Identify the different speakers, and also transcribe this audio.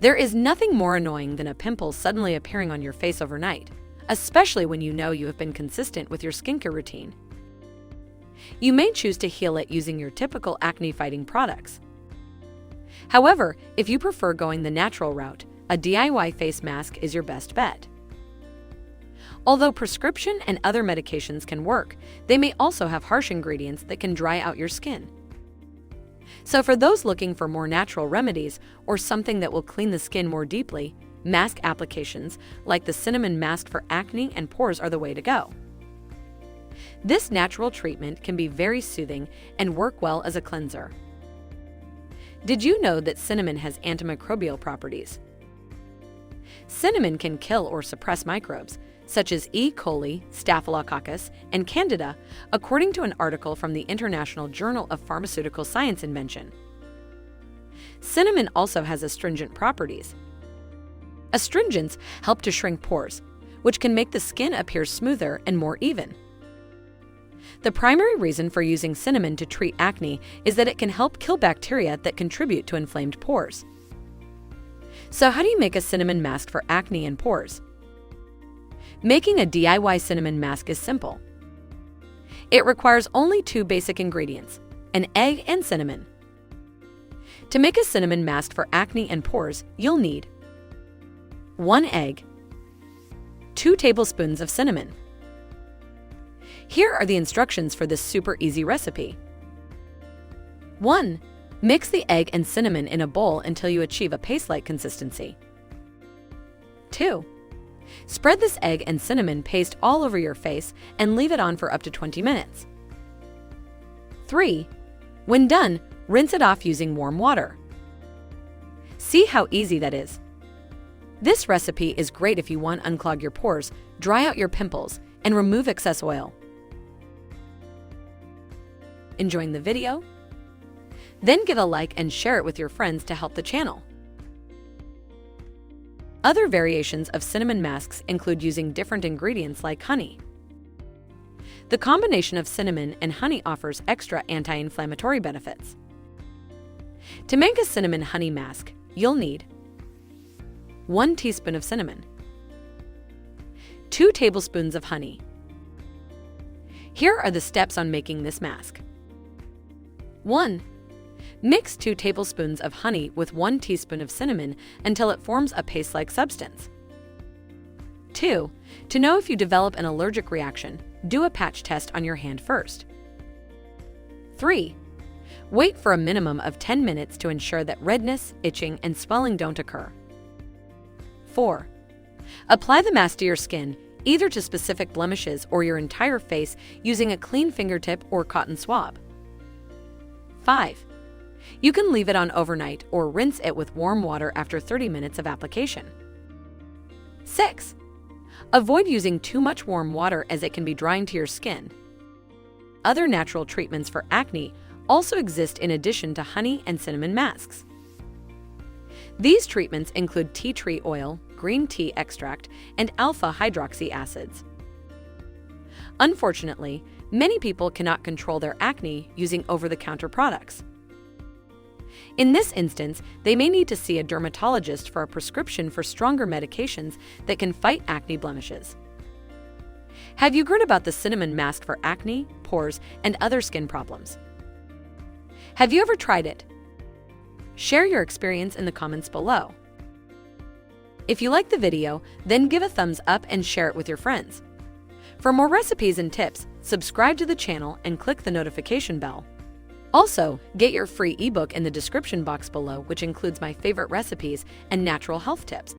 Speaker 1: There is nothing more annoying than a pimple suddenly appearing on your face overnight, especially when you know you have been consistent with your skincare routine. You may choose to heal it using your typical acne-fighting products. However, if you prefer going the natural route, a DIY face mask is your best bet. Although prescription and other medications can work, they may also have harsh ingredients that can dry out your skin. So for those looking for more natural remedies or something that will clean the skin more deeply, mask applications like the cinnamon mask for acne and pores are the way to go. This natural treatment can be very soothing and work well as a cleanser. Did you know that cinnamon has antimicrobial properties? Cinnamon can kill or suppress microbes, such as E. coli, Staphylococcus, and Candida, according to an article from the International Journal of Pharmaceutical Science Invention. Cinnamon also has astringent properties. Astringents help to shrink pores, which can make the skin appear smoother and more even. The primary reason for using cinnamon to treat acne is that it can help kill bacteria that contribute to inflamed pores. So how do you make a cinnamon mask for acne and pores? Making a DIY cinnamon mask is simple. It requires only 2 basic ingredients, an egg and cinnamon. To make a cinnamon mask for acne and pores, you'll need 1 egg, 2 tablespoons of cinnamon. Here are the instructions for this super easy recipe. 1. Mix the egg and cinnamon in a bowl until you achieve a paste-like consistency. 2. Spread this egg and cinnamon paste all over your face and leave it on for up to 20 minutes. 3. When done, rinse it off using warm water. See how easy that is? This recipe is great if you want to unclog your pores, dry out your pimples, and remove excess oil. Enjoying the video? Then give a like and share it with your friends to help the channel. Other variations of cinnamon masks include using different ingredients like honey. The combination of cinnamon and honey offers extra anti-inflammatory benefits. To make a cinnamon honey mask, you'll need 1 teaspoon of cinnamon, 2 tablespoons of honey. Here are the steps on making this mask. 1. Mix 2 tablespoons of honey with 1 teaspoon of cinnamon until it forms a paste-like substance. 2. To know if you develop an allergic reaction, do a patch test on your hand first. 3. Wait for a minimum of 10 minutes to ensure that redness, itching, and swelling don't occur. 4. Apply the mask to your skin, either to specific blemishes or your entire face using a clean fingertip or cotton swab. 5. You can leave it on overnight or rinse it with warm water after 30 minutes of application. 6. Avoid using too much warm water as it can be drying to your skin. Other natural treatments for acne also exist in addition to honey and cinnamon masks. These treatments include tea tree oil, green tea extract, and alpha-hydroxy acids. Unfortunately, many people cannot control their acne using over-the-counter products. In this instance, they may need to see a dermatologist for a prescription for stronger medications that can fight acne blemishes. Have you heard about the cinnamon mask for acne, pores, and other skin problems? Have you ever tried it? Share your experience in the comments below. If you like the video, then give a thumbs up and share it with your friends. For more recipes and tips, subscribe to the channel and click the notification bell. Also, get your free ebook in the description box below, which includes my favorite recipes and natural health tips.